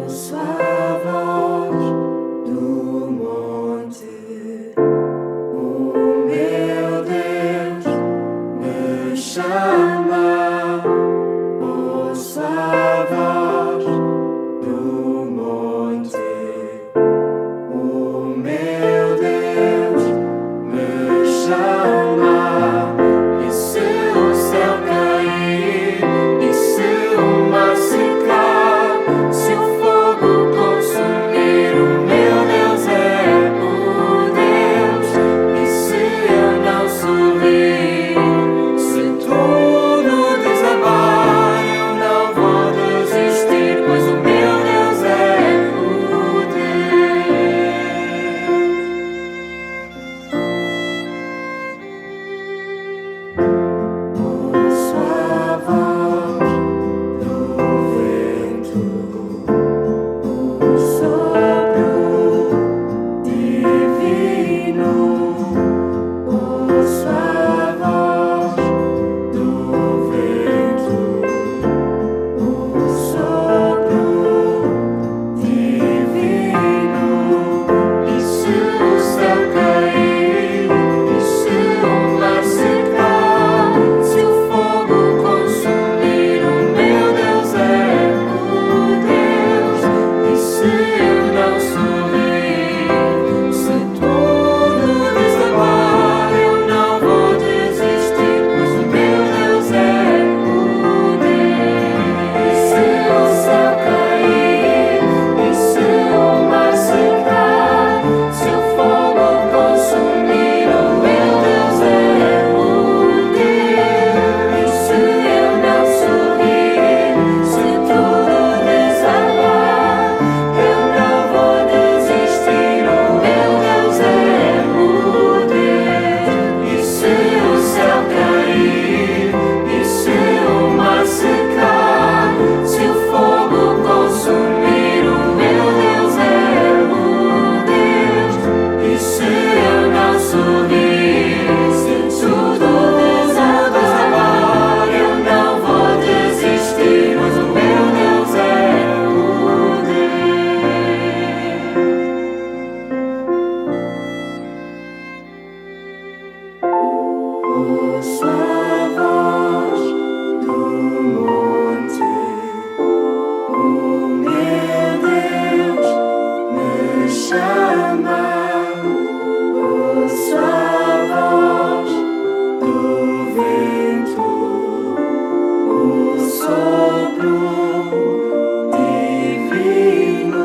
Ouço a voz do monte, o meu Deus me chama. Ouço a voz do monte, o meu Deus me chama. E se o céu cair, e se o mar secar, se o fogo consumir, o meu Deus é o Deus. E se eu não sorrir, se tudo desabar, eu não vou desistir, pois o meu Deus é o Deus. Ouço a voz do vento, o sopro divino. Ouço a voz do vento, o sopro divino. E se o céu cair, e se o mar secar, se o fogo consumir, o meu Deus é o Deus. E se eu não sorrir, se tudo desabar, eu não vou desistir, pois o meu Deus é o Deus. E se o céu cair, e se o mar secar, se o fogo consumir, o meu Deus é o Deus. E se eu não sorrir, se tudo desabar, eu não vou desistir, o meu Deus é o Deus. E se o céu cair, e se o mar secar, se o fogo consumir, o meu Deus é o Deus. E se eu não sorrir, se tudo desabar, eu não vou desistir, pois o meu Deus é o Deus. Ouço a voz do monte, o meu Deus me chama. Ouço a voz do vento, o sopro divino.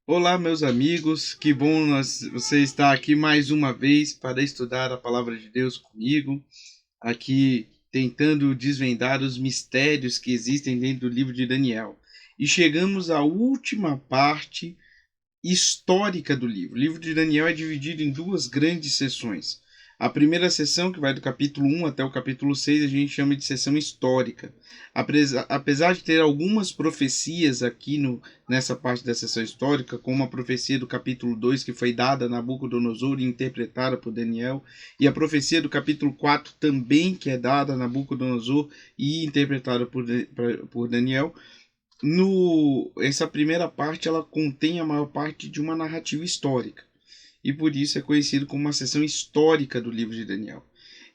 Olá, meus amigos, que bom você estar aqui mais uma vez para estudar a palavra de Deus comigo, aqui tentando desvendar os mistérios que existem dentro do livro de Daniel. E chegamos à última parte histórica do livro. O livro de Daniel é dividido em duas grandes seções. A primeira seção, que vai do capítulo 1 até o capítulo 6, a gente chama de seção histórica. Apesar de ter algumas profecias aqui nessa parte da seção histórica, como a profecia do capítulo 2, que foi dada a Nabucodonosor e interpretada por Daniel, e a profecia do capítulo 4 também, que é dada a Nabucodonosor e interpretada por Daniel, essa primeira parte ela contém a maior parte de uma narrativa histórica. e por isso é conhecido como uma seção histórica do livro de Daniel.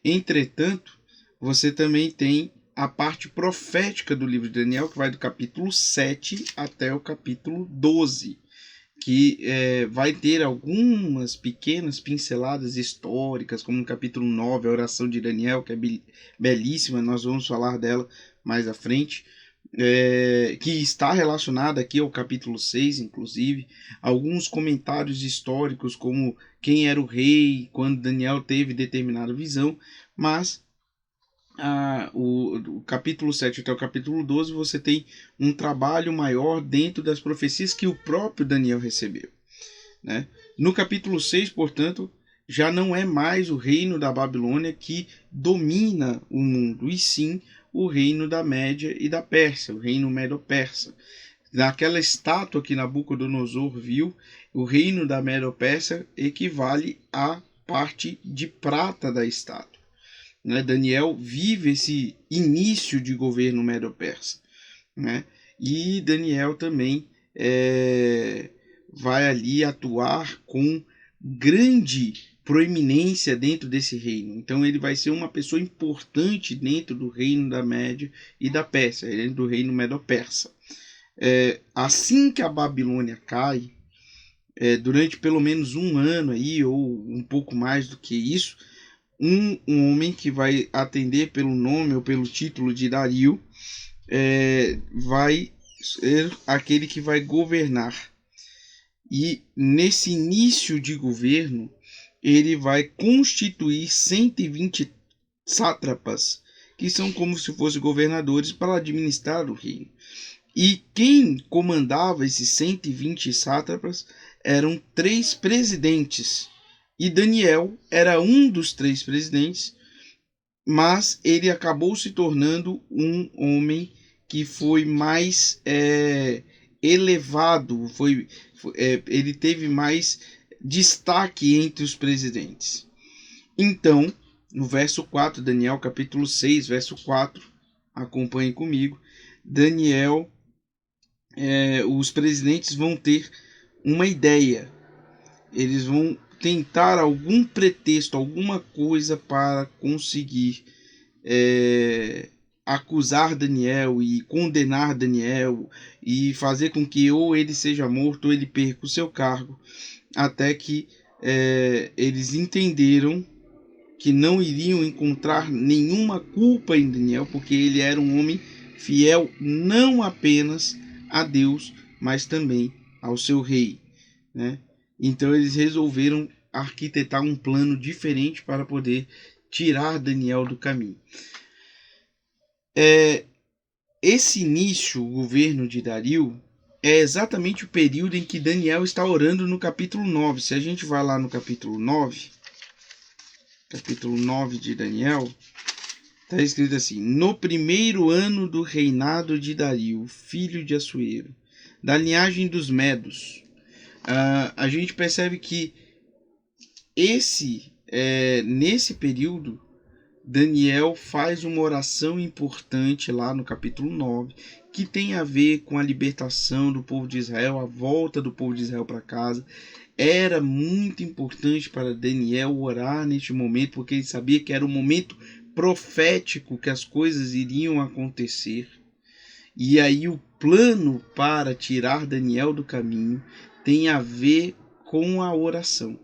Entretanto, você também tem a parte profética do livro de Daniel, que vai do capítulo 7 até o capítulo 12, que vai ter algumas pequenas pinceladas históricas, como no capítulo 9, a oração de Daniel, que é belíssima, nós vamos falar dela mais à frente, que está relacionada aqui ao capítulo 6, inclusive. Alguns comentários históricos, como quem era o rei, quando Daniel teve determinada visão, mas o capítulo 7 até o capítulo 12 você tem um trabalho maior dentro das profecias que o próprio Daniel recebeu, né? No capítulo 6, portanto, já não é mais o reino da Babilônia que domina o mundo, e sim o reino da Média e da Pérsia, o reino medo-persa. Naquela estátua que Nabucodonosor viu, o reino da Medo-Pérsia equivale à parte de prata da estátua. Daniel vive esse início de governo medo-persa, né? E Daniel também vai ali atuar com grande proeminência dentro desse reino. Então ele vai ser uma pessoa importante dentro do reino da Média e da Pérsia, dentro do reino medo-persa. Assim que a Babilônia cai, durante pelo menos um ano aí, ou um pouco mais do que isso, um homem que vai atender pelo nome ou pelo título de Dario vai ser aquele que vai governar. E nesse início de governo, ele vai constituir 120 sátrapas, que são como se fossem governadores para administrar o reino. E quem comandava esses 120 sátrapas eram 3 presidentes. E Daniel era um dos 3 presidentes, mas ele acabou se tornando um homem que foi mais elevado, ele teve mais destaque entre os presidentes. Então, no verso 4, Daniel capítulo 6, verso 4, acompanhe comigo, Daniel, os presidentes vão ter uma ideia, eles vão tentar algum pretexto, alguma coisa para conseguir acusar Daniel e condenar Daniel e fazer com que ou ele seja morto ou ele perca o seu cargo, até que eles entenderam que não iriam encontrar nenhuma culpa em Daniel, porque ele era um homem fiel não apenas a Deus, mas também ao seu rei, né? Então eles resolveram arquitetar um plano diferente para poder tirar Daniel do caminho. Esse início, o governo de Dario, é exatamente o período em que Daniel está orando no capítulo 9. Se a gente vai lá no capítulo 9 de Daniel, está escrito assim: no primeiro ano do reinado de Dario, filho de Assuero, da linhagem dos Medos. A gente percebe que nesse período, Daniel faz uma oração importante lá no capítulo 9, que tem a ver com a libertação do povo de Israel, a volta do povo de Israel para casa. Era muito importante para Daniel orar neste momento, porque ele sabia que era um momento profético, que as coisas iriam acontecer. E aí o plano para tirar Daniel do caminho tem a ver com a oração.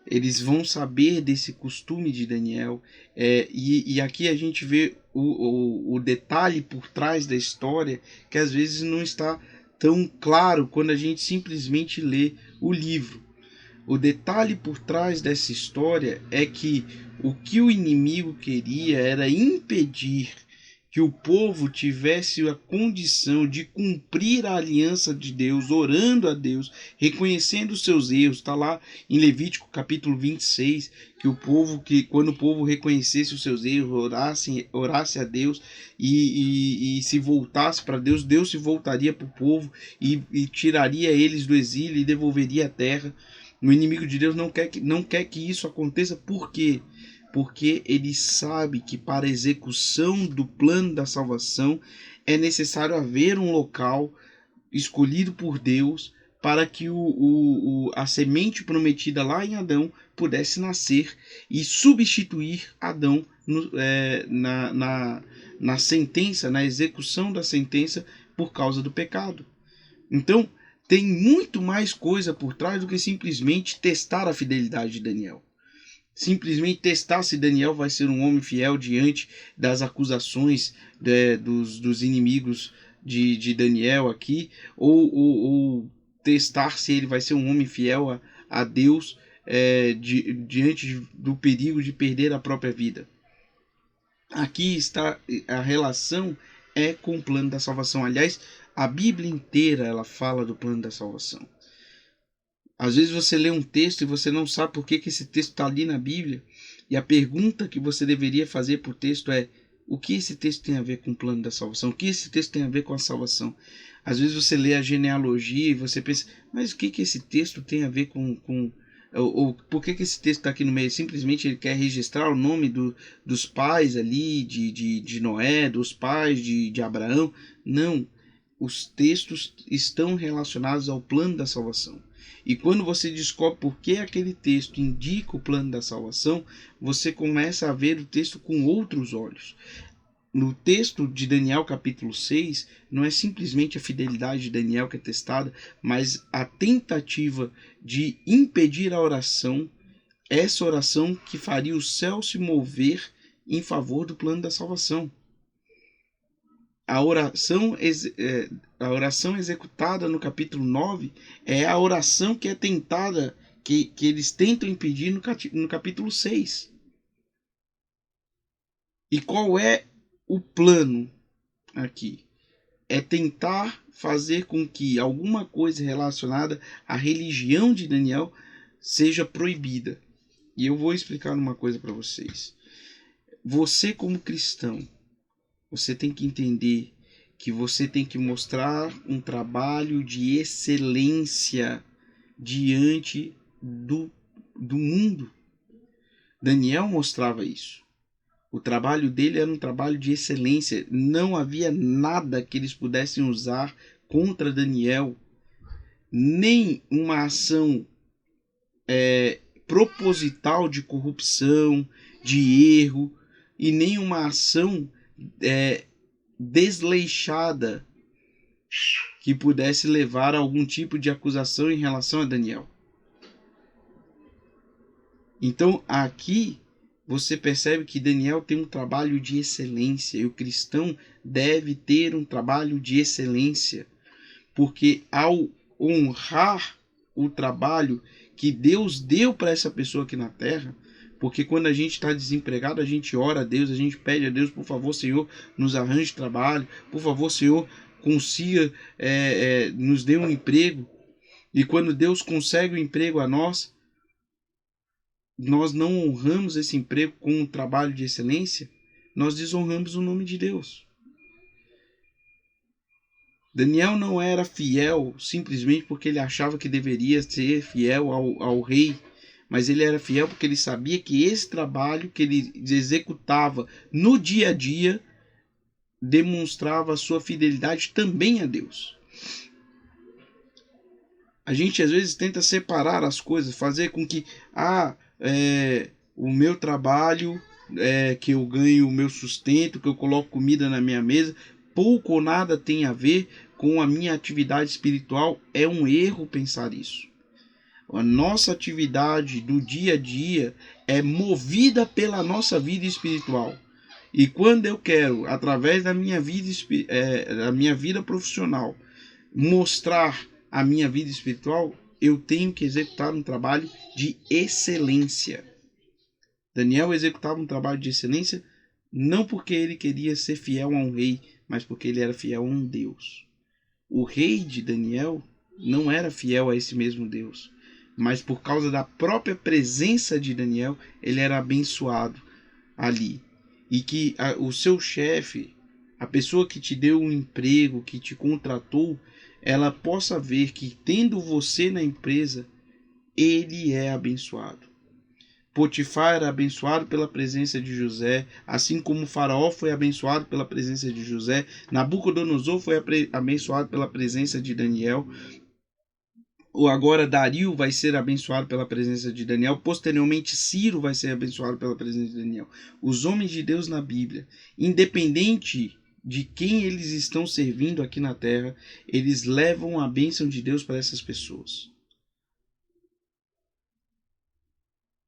Eles vão saber desse costume de Daniel, e aqui a gente vê o detalhe por trás da história, que às vezes não está tão claro quando a gente simplesmente lê o livro. O detalhe por trás dessa história é que o que o inimigo queria era impedir que o povo tivesse a condição de cumprir a aliança de Deus, orando a Deus, reconhecendo os seus erros. Está lá em Levítico capítulo 26, que quando o povo reconhecesse os seus erros, orasse a Deus e se voltasse para Deus, Deus se voltaria para o povo e tiraria eles do exílio e devolveria a terra. O inimigo de Deus não quer que isso aconteça. Por quê? Porque ele sabe que para a execução do plano da salvação é necessário haver um local escolhido por Deus para que a semente prometida lá em Adão pudesse nascer e substituir Adão na sentença, na execução da sentença por causa do pecado. Então, tem muito mais coisa por trás do que simplesmente testar a fidelidade de Daniel. Simplesmente testar se Daniel vai ser um homem fiel diante das acusações dos inimigos de Daniel aqui, ou testar se ele vai ser um homem fiel a Deus diante do perigo de perder a própria vida. Aqui está a relação com o plano da salvação. Aliás, a Bíblia inteira ela fala do plano da salvação. Às vezes você lê um texto e você não sabe por que esse texto está ali na Bíblia, e a pergunta que você deveria fazer para o texto é: o que esse texto tem a ver com o plano da salvação? O que esse texto tem a ver com a salvação? Às vezes você lê a genealogia e você pensa: mas o que esse texto tem a ver ou por que esse texto está aqui no meio? Simplesmente ele quer registrar o nome dos pais ali, de Noé, dos pais de Abraão? Não, os textos estão relacionados ao plano da salvação. E quando você descobre por que aquele texto indica o plano da salvação, você começa a ver o texto com outros olhos. No texto de Daniel capítulo 6, não é simplesmente a fidelidade de Daniel que é testada, mas a tentativa de impedir a oração, essa oração que faria o céu se mover em favor do plano da salvação. A oração executada no capítulo 9 é a oração que é tentada, que eles tentam impedir no capítulo 6. E qual é o plano aqui? É tentar fazer com que alguma coisa relacionada à religião de Daniel seja proibida. E eu vou explicar uma coisa para vocês. Você, como cristão, você tem que entender que você tem que mostrar um trabalho de excelência diante do mundo. Daniel mostrava isso. O trabalho dele era um trabalho de excelência. Não havia nada que eles pudessem usar contra Daniel. Nem uma ação proposital de corrupção, de erro, e nem uma ação desleixada que pudesse levar a algum tipo de acusação em relação a Daniel. Então aqui você percebe que Daniel tem um trabalho de excelência, e o cristão deve ter um trabalho de excelência, porque ao honrar o trabalho que Deus deu para essa pessoa aqui na terra, porque quando a gente está desempregado, a gente ora a Deus, a gente pede a Deus: por favor, Senhor, nos arranje trabalho, por favor, Senhor, consiga, nos dê um emprego. E quando Deus consegue o emprego a nós não honramos esse emprego com um trabalho de excelência, nós desonramos o nome de Deus. Daniel não era fiel simplesmente porque ele achava que deveria ser fiel ao rei, mas ele era fiel porque ele sabia que esse trabalho que ele executava no dia a dia demonstrava a sua fidelidade também a Deus. A gente às vezes tenta separar as coisas, fazer com que o meu trabalho, que eu ganho o meu sustento, que eu coloco comida na minha mesa, pouco ou nada tem a ver com a minha atividade espiritual. É um erro pensar isso. A nossa atividade do dia a dia é movida pela nossa vida espiritual. E quando eu quero, através da minha vida profissional, mostrar a minha vida espiritual, eu tenho que executar um trabalho de excelência. Daniel executava um trabalho de excelência não porque ele queria ser fiel a um rei, mas porque ele era fiel a um Deus. O rei de Daniel não era fiel a esse mesmo Deus, mas por causa da própria presença de Daniel, ele era abençoado ali. E que o seu chefe, a pessoa que te deu um emprego, que te contratou, ela possa ver que, tendo você na empresa, ele é abençoado. Potifar era abençoado pela presença de José, assim como Faraó foi abençoado pela presença de José, Nabucodonosor foi abençoado pela presença de Daniel. agora Dario vai ser abençoado pela presença de Daniel, posteriormente Ciro vai ser abençoado pela presença de Daniel. Os homens de Deus na Bíblia, independente de quem eles estão servindo aqui na terra, eles levam a bênção de Deus para essas pessoas.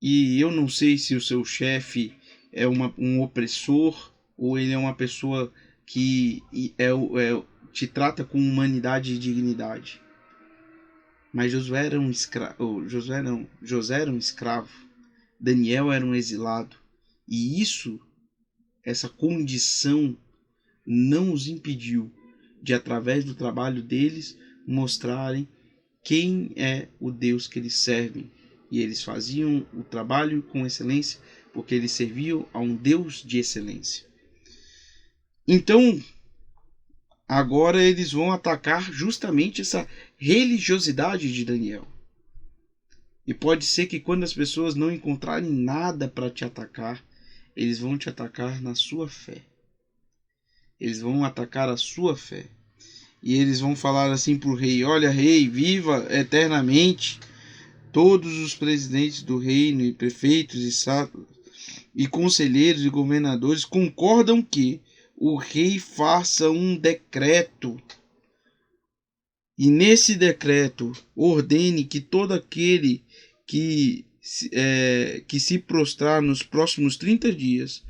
E eu não sei se o seu chefe é um opressor ou ele é uma pessoa que te trata com humanidade e dignidade. Mas José era um escravo. Daniel era um exilado. E essa condição não os impediu de, através do trabalho deles, mostrarem quem é o Deus que eles servem. E eles faziam o trabalho com excelência porque eles serviam a um Deus de excelência. Então, agora eles vão atacar justamente essa religiosidade de Daniel. E pode ser que quando as pessoas não encontrarem nada para te atacar, eles vão te atacar na sua fé. Eles vão atacar a sua fé. E eles vão falar assim para o rei: olha, rei, viva eternamente. Todos os presidentes do reino, e prefeitos, e sátrapas, e conselheiros e governadores concordam que o rei faça um decreto. E nesse decreto ordene que todo aquele que se prostrar nos próximos 30 dias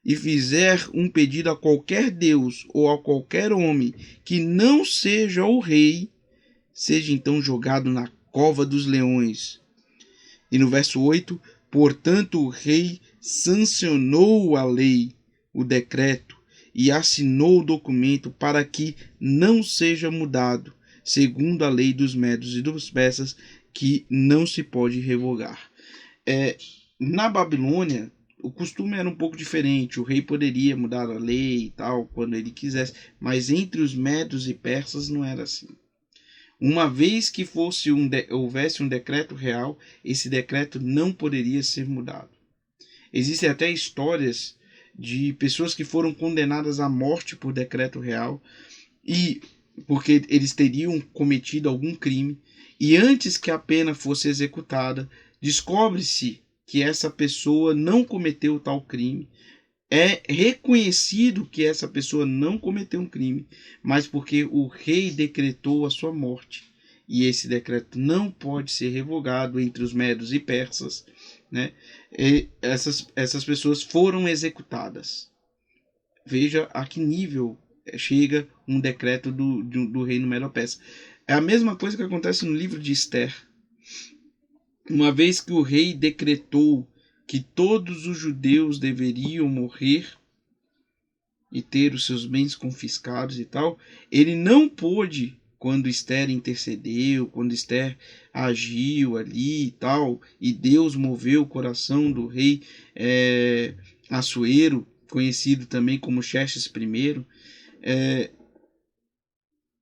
e fizer um pedido a qualquer Deus ou a qualquer homem que não seja o rei, seja então jogado na cova dos leões. E no verso 8, portanto o rei sancionou a lei, o decreto, e assinou o documento para que não seja mudado, segundo a lei dos medos e dos persas, que não se pode revogar. Na Babilônia, o costume era um pouco diferente. O rei poderia mudar a lei e tal, quando ele quisesse, mas entre os medos e persas não era assim. Uma vez que houvesse um decreto real, esse decreto não poderia ser mudado. Existem até histórias de pessoas que foram condenadas à morte por decreto real, e porque eles teriam cometido algum crime, e antes que a pena fosse executada, descobre-se que essa pessoa não cometeu tal crime. É reconhecido que essa pessoa não cometeu um crime, mas porque o rei decretou a sua morte. E esse decreto não pode ser revogado entre os medos e persas, né? E essas pessoas foram executadas. Veja a que nível chega um decreto do reino medo-persa. É a mesma coisa que acontece no livro de Esther. Uma vez que o rei decretou que todos os judeus deveriam morrer e ter os seus bens confiscados e tal, ele não pôde, quando Esther intercedeu, quando Esther agiu ali e tal, e Deus moveu o coração do rei Assuero, conhecido também como Xerxes I,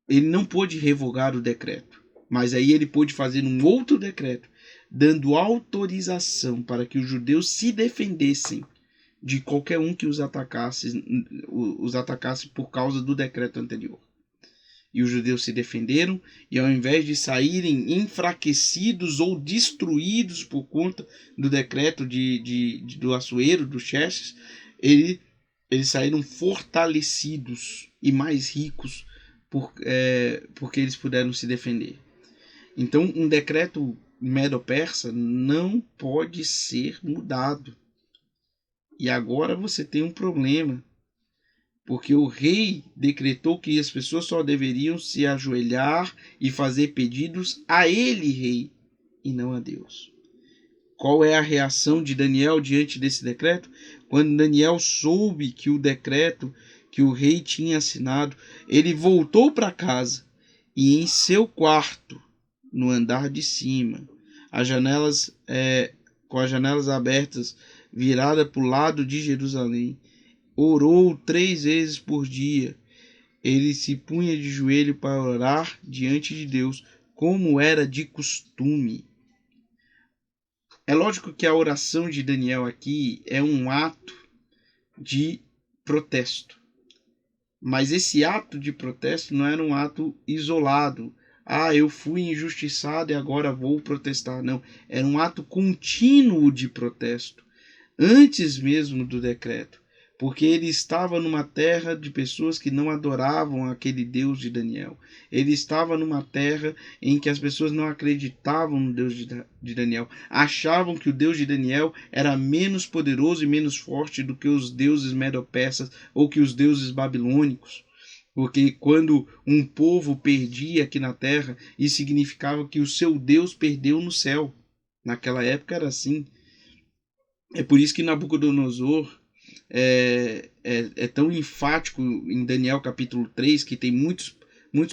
ele não pôde revogar o decreto, mas aí ele pôde fazer um outro decreto, dando autorização para que os judeus se defendessem de qualquer um que os atacasse por causa do decreto anterior. E os judeus se defenderam, e ao invés de saírem enfraquecidos ou destruídos por conta do decreto do Assuero, do Xerxes, eles saíram fortalecidos e mais ricos porque eles puderam se defender. Então, um decreto medo-persa não pode ser mudado. E agora você tem um problema, porque o rei decretou que as pessoas só deveriam se ajoelhar e fazer pedidos a ele, rei, e não a Deus. Qual é a reação de Daniel diante desse decreto? Quando Daniel soube que o decreto que o rei tinha assinado, ele voltou para casa e em seu quarto, no andar de cima, com as janelas abertas, virada para o lado de Jerusalém, orou 3 vezes por dia. Ele se punha de joelho para orar diante de Deus, como era de costume. É lógico que a oração de Daniel aqui é um ato de protesto. Mas esse ato de protesto não era um ato isolado. eu fui injustiçado e agora vou protestar. Não, era um ato contínuo de protesto, antes mesmo do decreto, porque ele estava numa terra de pessoas que não adoravam aquele Deus de Daniel. Ele estava numa terra em que as pessoas não acreditavam no Deus de Daniel, achavam que o Deus de Daniel era menos poderoso e menos forte do que os deuses medo-persas ou que os deuses babilônicos. Porque quando um povo perdia aqui na terra, isso significava que o seu Deus perdeu no céu. Naquela época era assim. É por isso que Nabucodonosor é tão enfático em Daniel capítulo 3, que tem muitos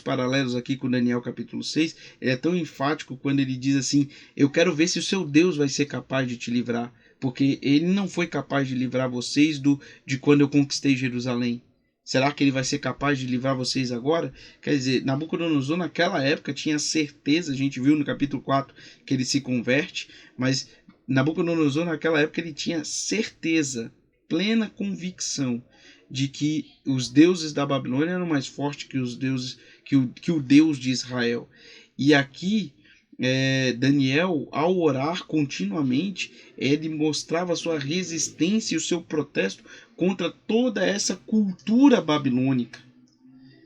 paralelos aqui com Daniel capítulo 6. Ele é tão enfático quando ele diz assim: eu quero ver se o seu Deus vai ser capaz de te livrar, porque ele não foi capaz de livrar vocês de quando eu conquistei Jerusalém. Será que ele vai ser capaz de livrar vocês agora? Quer dizer, Nabucodonosor naquela época tinha certeza, a gente viu no capítulo 4 que ele se converte, mas Nabucodonosor naquela época ele tinha certeza, plena convicção de que os deuses da Babilônia eram mais fortes que os deuses que o Deus de Israel. E aqui Daniel, ao orar continuamente, ele mostrava sua resistência e o seu protesto contra toda essa cultura babilônica.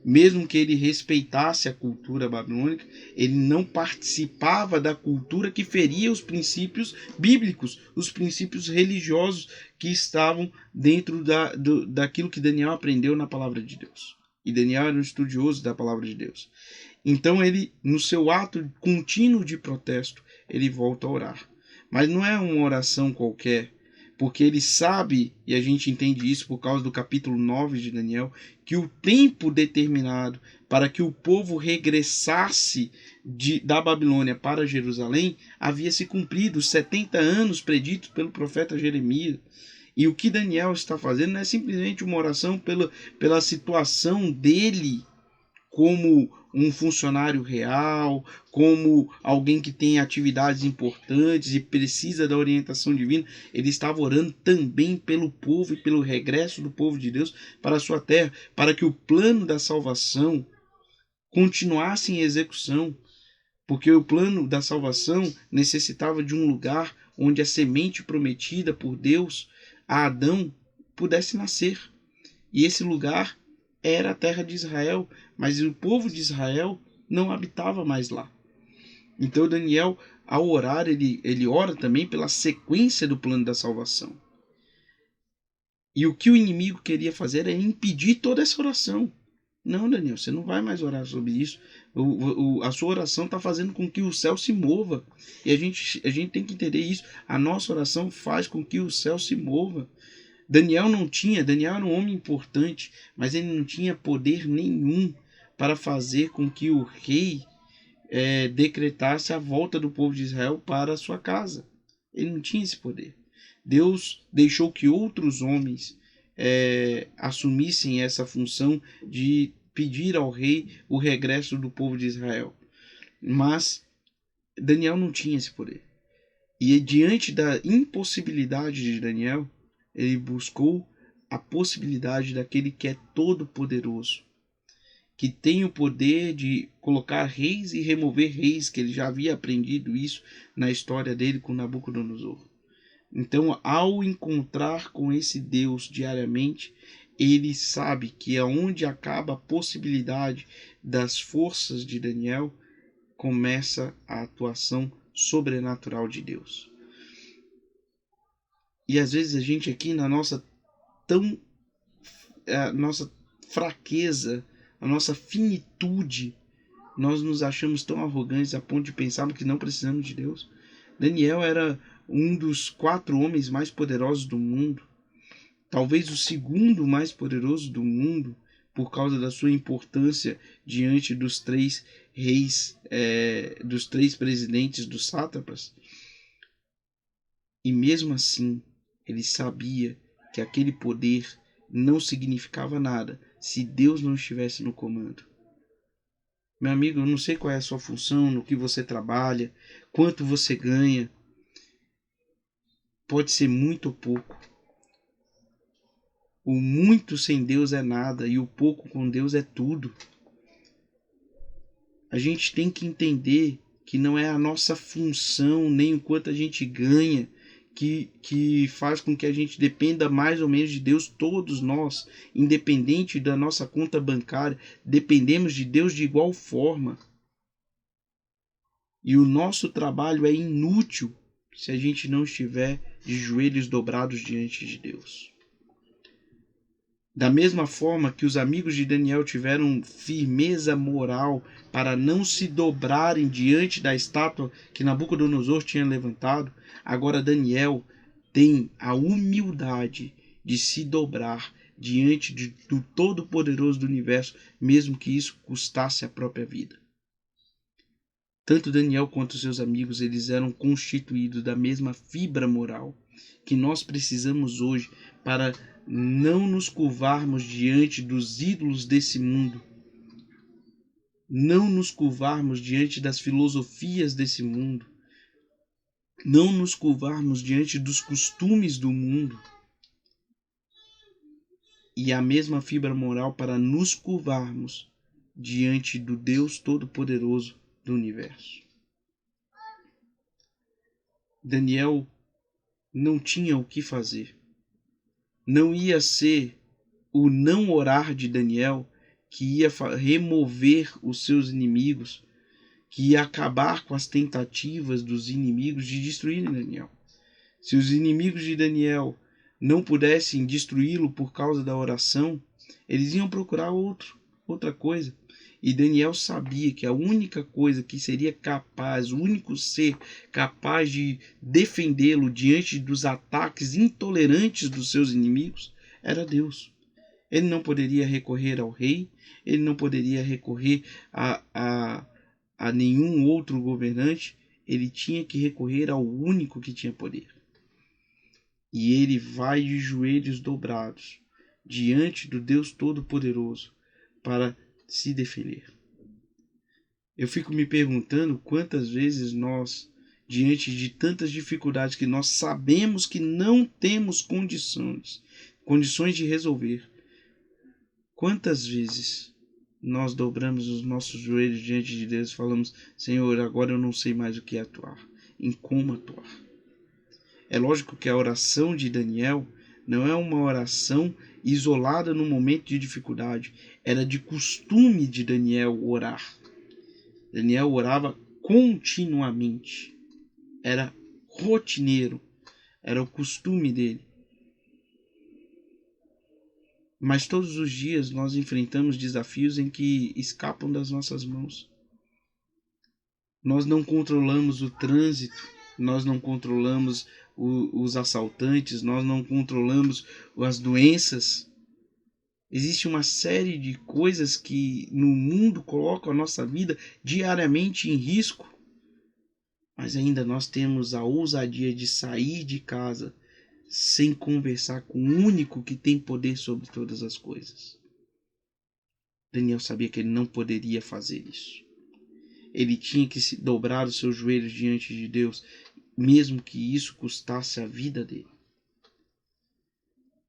Mesmo que ele respeitasse a cultura babilônica, ele não participava da cultura que feria os princípios bíblicos, os princípios religiosos que estavam dentro daquilo que Daniel aprendeu na palavra de Deus. E Daniel era um estudioso da palavra de Deus. Então ele, no seu ato contínuo de protesto, ele volta a orar. Mas não é uma oração qualquer, porque ele sabe, e a gente entende isso por causa do capítulo 9 de Daniel, que o tempo determinado para que o povo regressasse da Babilônia para Jerusalém havia se cumprido, os 70 anos preditos pelo profeta Jeremias. E o que Daniel está fazendo não é simplesmente uma oração pela situação dele como um funcionário real, como alguém que tem atividades importantes e precisa da orientação divina. Ele estava orando também pelo povo e pelo regresso do povo de Deus para a sua terra, para que o plano da salvação continuasse em execução, porque o plano da salvação necessitava de um lugar onde a semente prometida por Deus a Adão pudesse nascer. E esse lugar era a terra de Israel, mas o povo de Israel não habitava mais lá. Então Daniel, ao orar, ele ora também pela sequência do plano da salvação. E o que o inimigo queria fazer é impedir toda essa oração. Não, Daniel, você não vai mais orar sobre isso. A sua oração está fazendo com que o céu se mova. E a gente tem que entender isso. A nossa oração faz com que o céu se mova. Daniel era um homem importante, mas ele não tinha poder nenhum para fazer com que o rei decretasse a volta do povo de Israel para a sua casa. Ele não tinha esse poder. Deus deixou que outros homens assumissem essa função de pedir ao rei o regresso do povo de Israel. Mas Daniel não tinha esse poder. E diante da impossibilidade de Daniel, ele buscou a possibilidade daquele que é todo-poderoso, que tem o poder de colocar reis e remover reis, que ele já havia aprendido isso na história dele com Nabucodonosor. Então, ao encontrar com esse Deus diariamente, ele sabe que aonde acaba a possibilidade das forças de Daniel, começa a atuação sobrenatural de Deus. E às vezes a gente aqui na nossa fraqueza, a nossa finitude, nós nos achamos tão arrogantes a ponto de pensarmos que não precisamos de Deus. Daniel era um dos 4 homens mais poderosos do mundo, talvez o segundo mais poderoso do mundo, por causa da sua importância diante dos 3 reis, dos 3 presidentes dos sátrapas. E mesmo assim, ele sabia que aquele poder não significava nada se Deus não estivesse no comando. Meu amigo, eu não sei qual é a sua função, no que você trabalha, quanto você ganha. Pode ser muito ou pouco. O muito sem Deus é nada e o pouco com Deus é tudo. a gente tem que entender que não é a nossa função, nem o quanto a gente ganha, que faz com que a gente dependa mais ou menos de Deus. Todos nós, independente da nossa conta bancária, dependemos de Deus de igual forma. E o nosso trabalho é inútil se a gente não estiver de joelhos dobrados diante de Deus. Da mesma forma que os amigos de Daniel tiveram firmeza moral para não se dobrarem diante da estátua que Nabucodonosor tinha levantado, agora Daniel tem a humildade de se dobrar diante do Todo-Poderoso do Universo, mesmo que isso custasse a própria vida. Tanto Daniel quanto seus amigos, eles eram constituídos da mesma fibra moral que nós precisamos hoje para não nos curvarmos diante dos ídolos desse mundo, não nos curvarmos diante das filosofias desse mundo, não nos curvarmos diante dos costumes do mundo, e a mesma fibra moral para nos curvarmos diante do Deus Todo-Poderoso do Universo. Daniel não tinha o que fazer. Não ia ser o não orar de Daniel que ia remover os seus inimigos, que ia acabar com as tentativas dos inimigos de destruírem Daniel. Se os inimigos de Daniel não pudessem destruí-lo por causa da oração, eles iam procurar outra coisa. E Daniel sabia que a única coisa que seria capaz, o único ser capaz de defendê-lo diante dos ataques intolerantes dos seus inimigos era Deus. Ele não poderia recorrer ao rei, ele não poderia recorrer a nenhum outro governante, ele tinha que recorrer ao único que tinha poder. E ele vai de joelhos dobrados diante do Deus Todo-Poderoso para se defender. Eu fico me perguntando quantas vezes nós, diante de tantas dificuldades que nós sabemos que não temos condições de resolver, quantas vezes nós dobramos os nossos joelhos diante de Deus e falamos: Senhor, agora eu não sei mais o que atuar, em como atuar. É lógico que a oração de Daniel não é uma oração isolada no momento de dificuldade. Era de costume de Daniel orar. Daniel orava continuamente. Era rotineiro. Era o costume dele. Mas todos os dias nós enfrentamos desafios em que escapam das nossas mãos. Nós não controlamos o trânsito, nós não controlamos os assaltantes, nós não controlamos as doenças. Existe uma série de coisas que no mundo colocam a nossa vida diariamente em risco. Mas ainda nós temos a ousadia de sair de casa sem conversar com o único que tem poder sobre todas as coisas. Daniel sabia que ele não poderia fazer isso. Ele tinha que se dobrar os seus joelhos diante de Deus, mesmo que isso custasse a vida dele.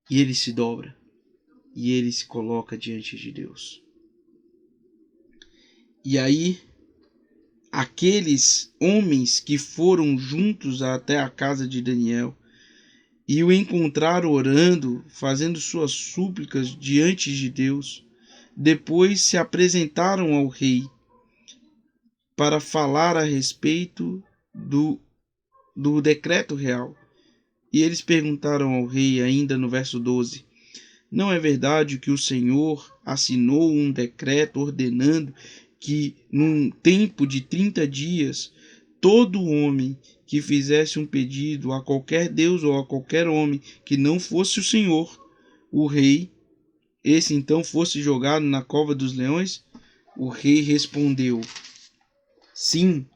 E ele se dobra. E ele se coloca diante de Deus. E aí, aqueles homens que foram juntos até a casa de Daniel e o encontraram orando, fazendo suas súplicas diante de Deus, depois se apresentaram ao rei para falar a respeito do decreto real. E eles perguntaram ao rei, ainda no verso 12, não é verdade que o Senhor assinou um decreto ordenando que, num tempo de 30 dias, todo homem que fizesse um pedido a qualquer Deus ou a qualquer homem que não fosse o Senhor, o rei, esse então fosse jogado na cova dos leões? O rei respondeu: sim,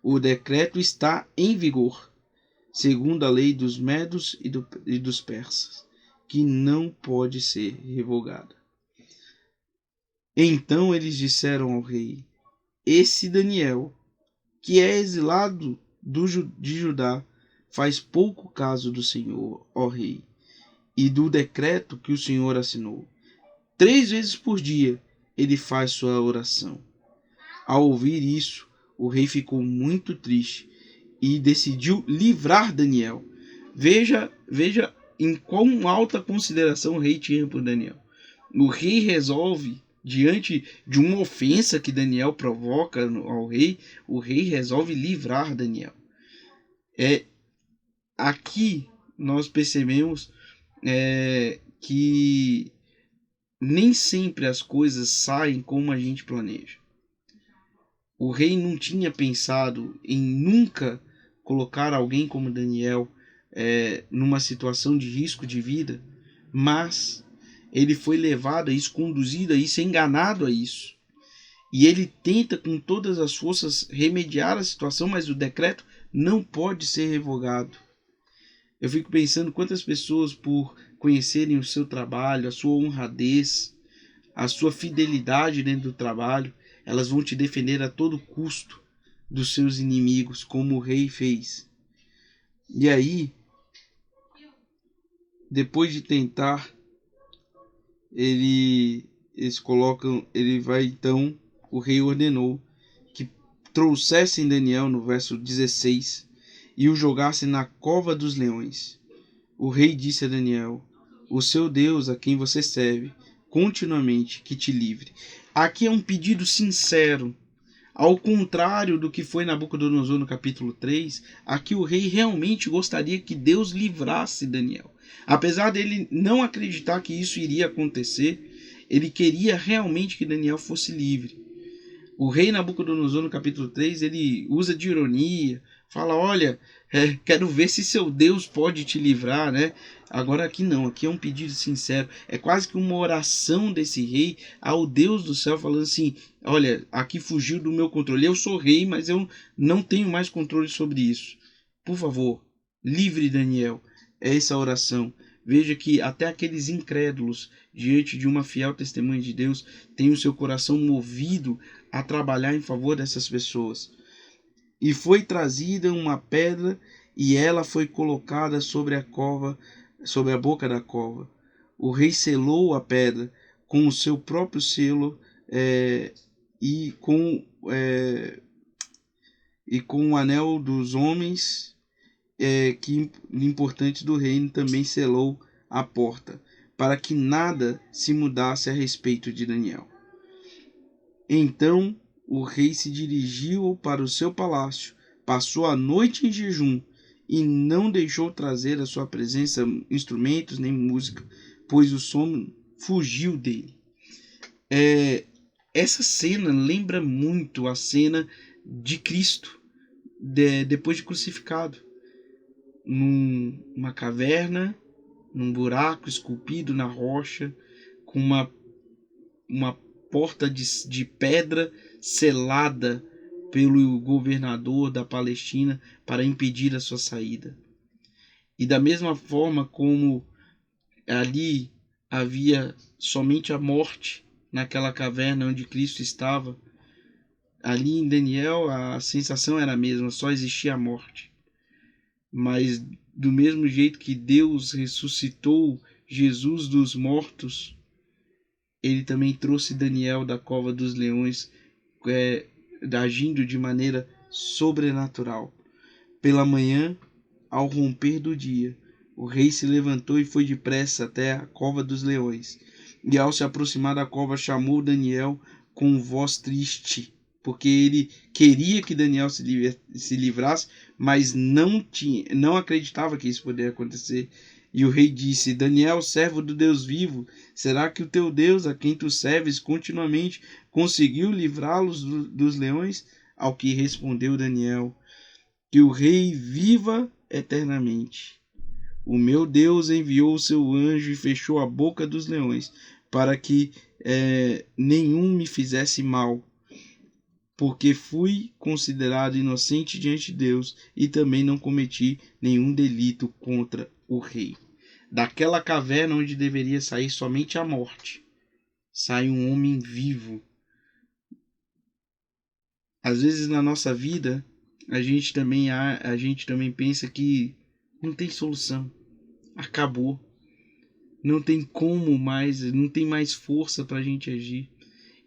o decreto está em vigor, segundo a lei dos medos e dos persas, que não pode ser revogada. Então eles disseram ao rei: esse Daniel, que é exilado de Judá, faz pouco caso do Senhor, ó rei, e do decreto que o Senhor assinou. 3 vezes por dia ele faz sua oração. Ao ouvir isso, o rei ficou muito triste e decidiu livrar Daniel. Veja em quão alta consideração o rei tinha por Daniel. O rei resolve, diante de uma ofensa que Daniel provoca ao rei, o rei resolve livrar Daniel. Aqui nós percebemos que nem sempre as coisas saem como a gente planeja. O rei não tinha pensado em nunca colocar alguém como Daniel numa situação de risco de vida, mas ele foi levado a isso, conduzido a isso, enganado a isso. E ele tenta com todas as forças remediar a situação, mas o decreto não pode ser revogado. Eu fico pensando quantas pessoas, por conhecerem o seu trabalho, a sua honradez, a sua fidelidade dentro do trabalho, elas vão te defender a todo custo dos seus inimigos, como o rei fez. E aí, depois de tentar, o rei ordenou que trouxessem Daniel, no verso 16, e o jogassem na cova dos leões. O rei disse a Daniel: o seu Deus, a quem você serve continuamente, que te livre. Aqui é um pedido sincero. Ao contrário do que foi Nabucodonosor no capítulo 3, aqui o rei realmente gostaria que Deus livrasse Daniel. Apesar dele não acreditar que isso iria acontecer, ele queria realmente que Daniel fosse livre. O rei Nabucodonosor no capítulo 3, ele usa de ironia, fala: olha, quero ver se seu Deus pode te livrar, né? Agora aqui não, aqui é um pedido sincero, é quase que uma oração desse rei ao Deus do céu, falando assim: olha, aqui fugiu do meu controle, eu sou rei, mas eu não tenho mais controle sobre isso. Por favor, livre Daniel. É essa oração. Veja que até aqueles incrédulos, diante de uma fiel testemunha de Deus, têm o seu coração movido a trabalhar em favor dessas pessoas. E foi trazida uma pedra e ela foi colocada sobre a boca da cova. O rei selou a pedra com o seu próprio selo e com o anel dos homens importantes do reino também selou a porta, para que nada se mudasse a respeito de Daniel. Então o rei se dirigiu para o seu palácio, passou a noite em jejum e não deixou trazer à sua presença instrumentos nem música, pois o sono fugiu dele. Essa cena lembra muito a cena de Cristo depois de crucificado, numa caverna, num buraco esculpido na rocha, com uma porta de pedra selada pelo governador da Palestina para impedir a sua saída. E da mesma forma como ali havia somente a morte naquela caverna onde Cristo estava, ali em Daniel a sensação era a mesma, só existia a morte. Mas do mesmo jeito que Deus ressuscitou Jesus dos mortos, ele também trouxe Daniel da cova dos leões, agindo de maneira sobrenatural. Pela manhã, ao romper do dia, o rei se levantou e foi depressa até a cova dos leões. E ao se aproximar da cova, chamou Daniel com voz triste, porque ele queria que Daniel se livrasse, mas não acreditava que isso poderia acontecer. E o rei disse: Daniel, servo do Deus vivo, será que o teu Deus, a quem tu serves continuamente, conseguiu livrá-los dos leões? Ao que respondeu Daniel: que o rei viva eternamente. O meu Deus enviou o seu anjo e fechou a boca dos leões, para que nenhum me fizesse mal, porque fui considerado inocente diante de Deus e também não cometi nenhum delito contra o rei. Daquela caverna onde deveria sair somente a morte, sai um homem vivo. Às vezes na nossa vida, a gente também pensa que não tem solução, acabou, não tem como mais, não tem mais força para a gente agir.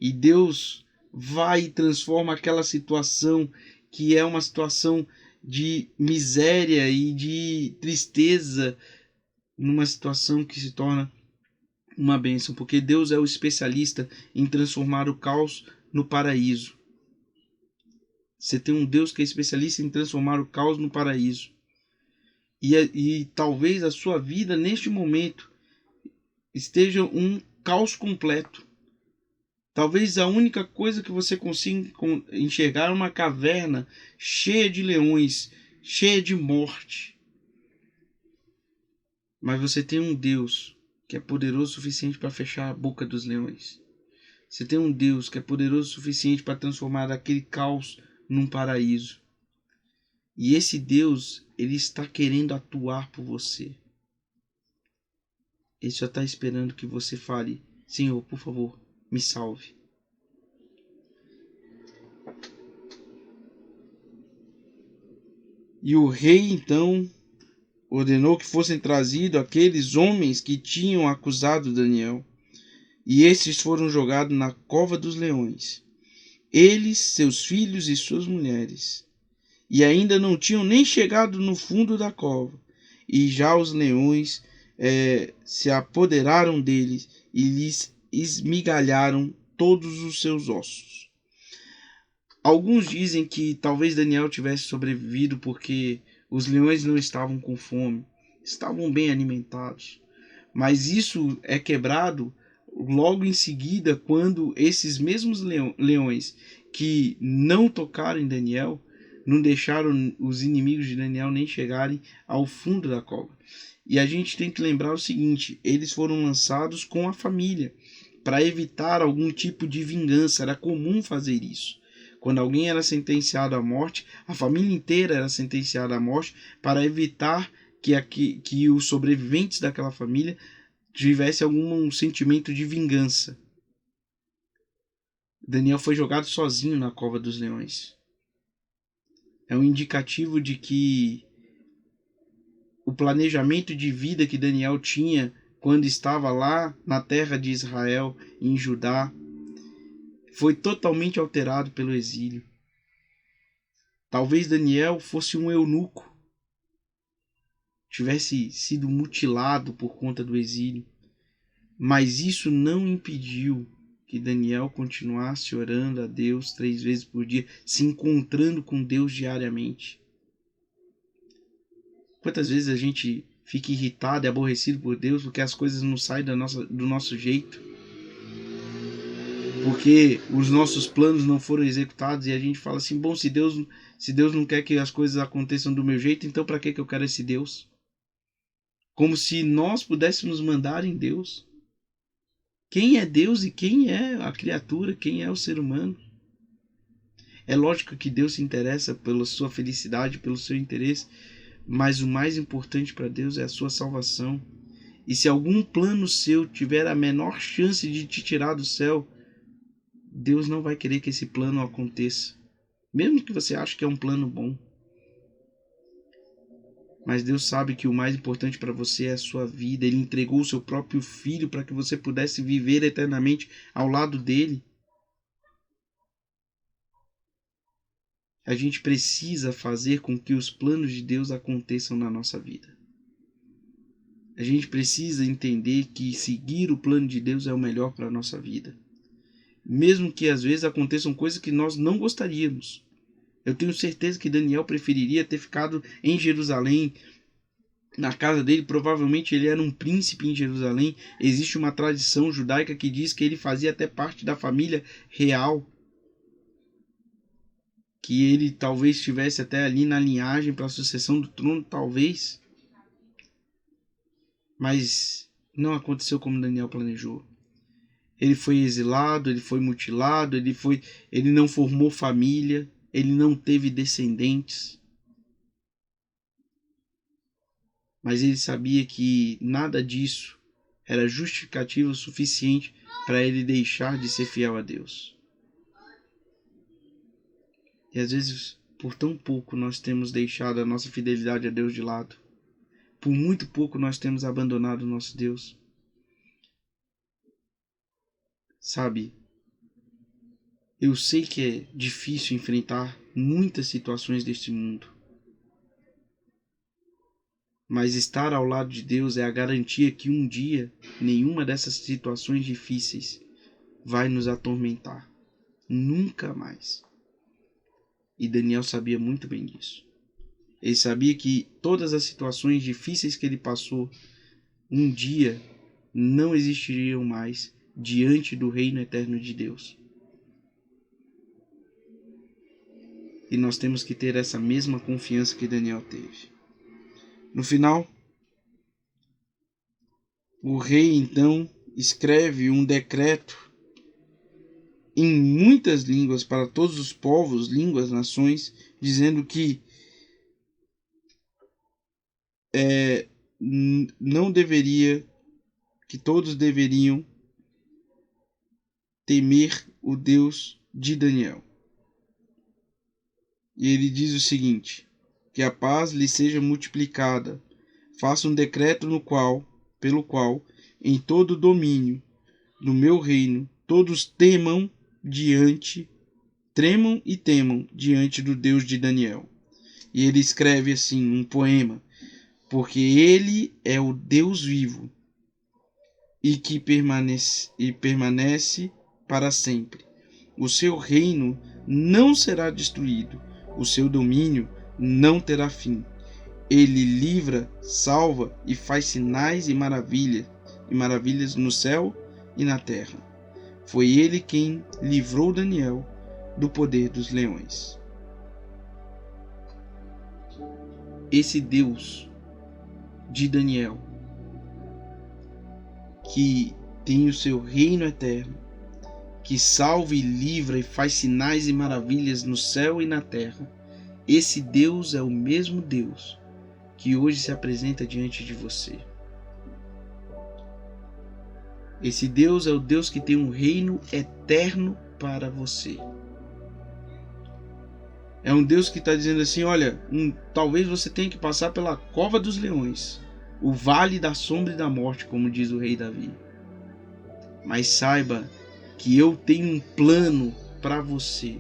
E Deus vai e transforma aquela situação que é uma situação de miséria e de tristeza numa situação que se torna uma bênção, porque Deus é o especialista em transformar o caos no paraíso. Você tem um Deus que é especialista em transformar o caos no paraíso. E talvez a sua vida neste momento esteja um caos completo. Talvez a única coisa que você consiga enxergar é uma caverna cheia de leões, cheia de morte. Mas você tem um Deus que é poderoso o suficiente para fechar a boca dos leões. Você tem um Deus que é poderoso o suficiente para transformar aquele caos num paraíso. E esse Deus, ele está querendo atuar por você. Ele só está esperando que você fale: Senhor, por favor, me salve. E o rei, então, ordenou que fossem trazidos aqueles homens que tinham acusado Daniel. E estes foram jogados na cova dos leões. Eles, seus filhos e suas mulheres. E ainda não tinham nem chegado no fundo da cova. E já os leões se apoderaram deles e lhes esmigalharam todos os seus ossos. Alguns dizem que talvez Daniel tivesse sobrevivido porque os leões não estavam com fome, estavam bem alimentados. Mas isso é quebrado logo em seguida, quando esses mesmos leões que não tocaram em Daniel, não deixaram os inimigos de Daniel nem chegarem ao fundo da cova. E a gente tem que lembrar o seguinte: eles foram lançados com a família, para evitar algum tipo de vingança. Era comum fazer isso. Quando alguém era sentenciado à morte, a família inteira era sentenciada à morte, para evitar que os sobreviventes daquela família tivesse algum sentimento de vingança. Daniel foi jogado sozinho na cova dos leões. É um indicativo de que o planejamento de vida que Daniel tinha quando estava lá na terra de Israel, em Judá, foi totalmente alterado pelo exílio. Talvez Daniel fosse um eunuco, tivesse sido mutilado por conta do exílio, mas isso não impediu que Daniel continuasse orando a Deus 3 vezes por dia, se encontrando com Deus diariamente. Quantas vezes a gente fica irritado e aborrecido por Deus porque as coisas não saem do nosso jeito, porque os nossos planos não foram executados, e a gente fala assim: bom, se Deus não quer que as coisas aconteçam do meu jeito, então para que eu quero esse Deus? Como se nós pudéssemos mandar em Deus. Quem é Deus e quem é a criatura, quem é o ser humano? É lógico que Deus se interessa pela sua felicidade, pelo seu interesse, mas o mais importante para Deus é a sua salvação. E se algum plano seu tiver a menor chance de te tirar do céu, Deus não vai querer que esse plano aconteça, mesmo que você ache que é um plano bom. Mas Deus sabe que o mais importante para você é a sua vida. Ele entregou o seu próprio filho para que você pudesse viver eternamente ao lado dele. A gente precisa fazer com que os planos de Deus aconteçam na nossa vida. A gente precisa entender que seguir o plano de Deus é o melhor para a nossa vida. Mesmo que às vezes aconteçam coisas que nós não gostaríamos. Eu tenho certeza que Daniel preferiria ter ficado em Jerusalém, na casa dele. Provavelmente ele era um príncipe em Jerusalém. Existe uma tradição judaica que diz que ele fazia até parte da família real, que ele talvez estivesse até ali na linhagem para a sucessão do trono, talvez. Mas não aconteceu como Daniel planejou. Ele foi exilado, ele foi mutilado, ele não formou família, ele não teve descendentes. Mas ele sabia que nada disso era justificativo o suficiente para ele deixar de ser fiel a Deus. E às vezes, por tão pouco, nós temos deixado a nossa fidelidade a Deus de lado. Por muito pouco nós temos abandonado o nosso Deus. Sabe, Eu sei que é difícil enfrentar muitas situações deste mundo, mas estar ao lado de Deus é a garantia que um dia nenhuma dessas situações difíceis vai nos atormentar. Nunca mais. E Daniel sabia muito bem disso. Ele sabia que todas as situações difíceis que ele passou, um dia não existiriam mais diante do reino eterno de Deus. E nós temos que ter essa mesma confiança que Daniel teve. No final, o rei então escreve um decreto em muitas línguas para todos os povos, línguas, nações, dizendo que não deveria, que todos deveriam temer o Deus de Daniel. E ele diz o seguinte: que a paz lhe seja multiplicada. Faça um decreto pelo qual, em todo o domínio do meu reino, todos tremam e temam diante do Deus de Daniel. E ele escreve assim um poema: porque ele é o Deus vivo e que permanece para sempre. O seu reino não será destruído, o seu domínio não terá fim. Ele livra, salva e faz sinais e maravilhas no céu e na terra. Foi ele quem livrou Daniel do poder dos leões. Esse Deus de Daniel, que tem o seu reino eterno, que salva e livra e faz sinais e maravilhas no céu e na terra, esse Deus é o mesmo Deus que hoje se apresenta diante de você. Esse Deus é o Deus que tem um reino eterno para você. É um Deus que está dizendo assim: olha, talvez você tenha que passar pela cova dos leões, o vale da sombra e da morte, como diz o rei Davi. Mas saiba que eu tenho um plano para você,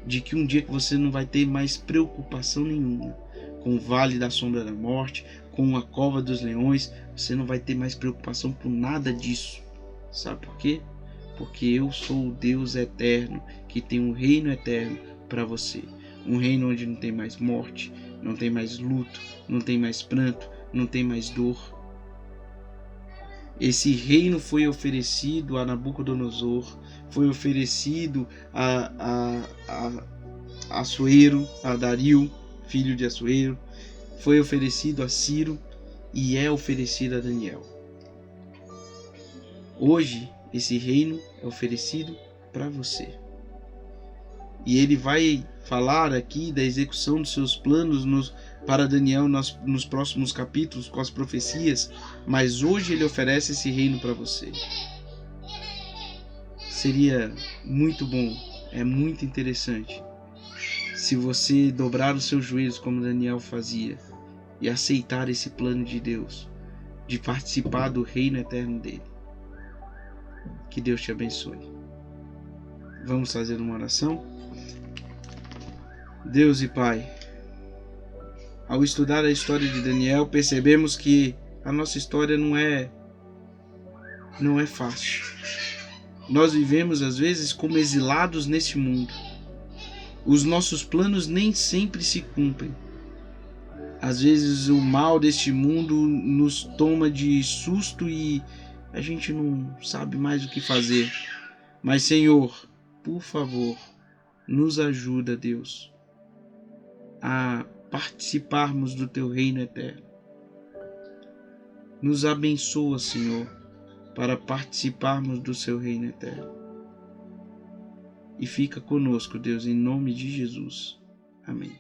de que um dia que você não vai ter mais preocupação nenhuma com o vale da sombra da morte, com a cova dos leões. Você não vai ter mais preocupação por nada disso. Sabe por quê? Porque eu sou o Deus eterno, que tem um reino eterno para você. Um reino onde não tem mais morte, não tem mais luto, não tem mais pranto, não tem mais dor. Esse reino foi oferecido a Nabucodonosor, foi oferecido a Assuero, a Dario, filho de Assuero, foi oferecido a Ciro e é oferecido a Daniel. Hoje, esse reino é oferecido para você. E ele vai falar aqui da execução dos seus planos para Daniel nos próximos capítulos, com as profecias, mas hoje ele oferece esse reino para você. Seria muito bom, é muito interessante, se você dobrar os seus joelhos como Daniel fazia e aceitar esse plano de Deus, de participar do reino eterno dele. Que Deus te abençoe. Vamos fazer uma oração? Deus e Pai, ao estudar a história de Daniel, percebemos que a nossa história não é fácil. Nós vivemos às vezes como exilados neste mundo. Os nossos planos nem sempre se cumprem. Às vezes o mal deste mundo nos toma de susto e a gente não sabe mais o que fazer. Mas, Senhor, por favor, nos ajuda, Deus, a participarmos do Teu reino eterno. Nos abençoa, Senhor, para participarmos do Seu reino eterno. E fica conosco, Deus, em nome de Jesus. Amém.